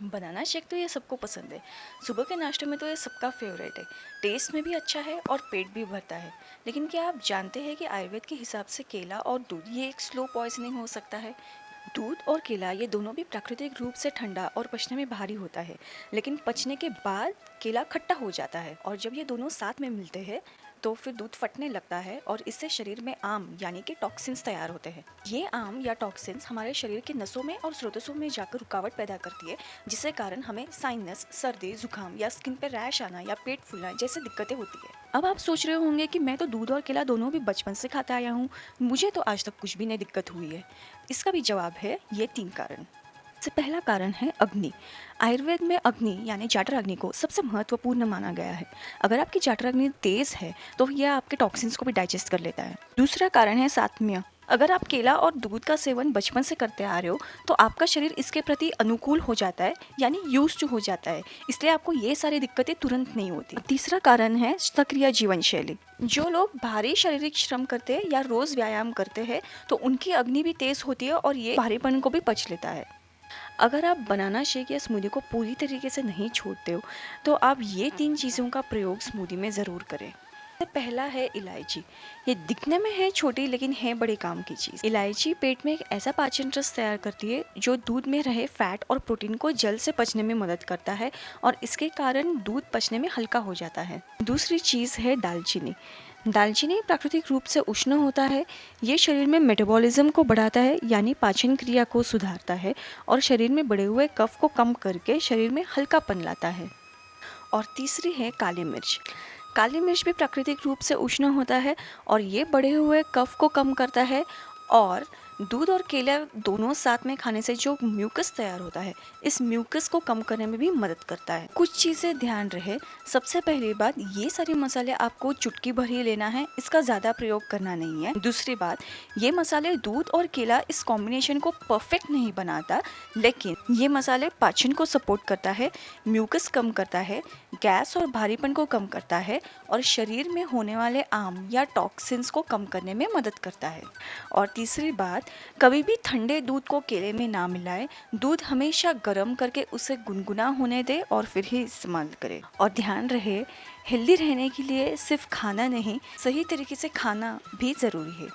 Banana shake तो ये सबको पसंद है। सुबह के नाश्ते में तो ये सबका फेवरेट है। टेस्ट में भी अच्छा है और पेट भी भरता है। लेकिन क्या आप जानते हैं कि आयुर्वेद के हिसाब से केला और दूध ये एक स्लो पॉइजनिंग हो सकता है। दूध और केला ये दोनों भी प्राकृतिक रूप से ठंडा और पचने में भारी होता है। लेकिन पचने के बाद केला खट्टा हो जाता है और जब ये दोनों साथ में मिलते हैं तो फिर दूध फटने लगता है और इससे शरीर में आम यानी कि टॉक्सिन्स तैयार होते हैं। ये आम या टॉक्सिन्स हमारे शरीर के नसों में और स्रोतों में जाकर रुकावट पैदा करती है, जिसके कारण हमें साइनस, सर्दी, जुकाम या स्किन पर रैश आना या पेट फूलना जैसी दिक्कतें होती है। अब आप सोच रहे होंगे कि मैं तो दूध और केला दोनों भी बचपन से खाता आया हूँ, मुझे तो आज तक कुछ भी नहीं दिक्कत हुई है। इसका भी जवाब है ये 3 कारण। सबसे पहला कारण है अग्नि। आयुर्वेद में अग्नि यानी जाठर अग्नि को सबसे महत्वपूर्ण माना गया है। अगर आपकी जाठर अग्नि तेज है तो यह आपके टॉक्सिन्स को भी डाइजेस्ट कर लेता है। दूसरा कारण है सात्म्य। अगर आप केला और दूध का सेवन बचपन से करते आ रहे हो तो आपका शरीर इसके प्रति अनुकूल हो जाता है यानी यूज्ड टू हो जाता है, इसलिए आपको ये सारी दिक्कतें तुरंत नहीं होती। तीसरा कारण है सक्रिय जीवन शैली। जो लोग भारी शारीरिक श्रम करते हैं या रोज व्यायाम करते हैं तो उनकी अग्नि भी तेज होती है और ये भारीपन को भी पच लेता है। अगर आप बनाना शेक या स्मूदी को पूरी तरीके से नहीं छोड़ते हो तो आप ये 3 चीज़ों का प्रयोग स्मूदी में ज़रूर करें। पहला है इलायची। ये दिखने में है छोटी लेकिन है बड़े काम की चीज़। इलायची पेट में एक ऐसा पाचन रस तैयार करती है जो दूध में रहे फैट और प्रोटीन को जल्द से पचने में मदद करता है और इसके कारण दूध पचने में हल्का हो जाता है। दूसरी चीज़ है दालचीनी। दालचीनी प्राकृतिक रूप से उष्ण होता है। ये शरीर में मेटाबॉलिज्म को बढ़ाता है यानी पाचन क्रिया को सुधारता है और शरीर में बढ़े हुए कफ को कम करके शरीर में हल्कापन लाता है। और तीसरी है काली मिर्च। काली मिर्च भी प्राकृतिक रूप से उष्ण होता है और ये बढ़े हुए कफ को कम करता है और दूध और केला दोनों साथ में खाने से जो म्यूकस तैयार होता है इस म्यूकस को कम करने में भी मदद करता है। कुछ चीज़ें ध्यान रहे। सबसे पहली बात, ये सारे मसाले आपको चुटकी भर ही लेना है, इसका ज़्यादा प्रयोग करना नहीं है। दूसरी बात, ये मसाले दूध और केला इस कॉम्बिनेशन को परफेक्ट नहीं बनाता, लेकिन ये मसाले पाचन को सपोर्ट करता है, म्यूकस कम करता है, गैस और भारीपन को कम करता है और शरीर में होने वाले आम या टॉक्सिन्स को कम करने में मदद करता है। और तीसरी बात, कभी भी ठंडे दूध को केले में ना मिलाएं। दूध हमेशा गर्म करके उसे गुनगुना होने दें और फिर ही इस्तेमाल करें। और ध्यान रहे, हेल्दी रहने के लिए सिर्फ खाना नहीं, सही तरीके से खाना भी ज़रूरी है।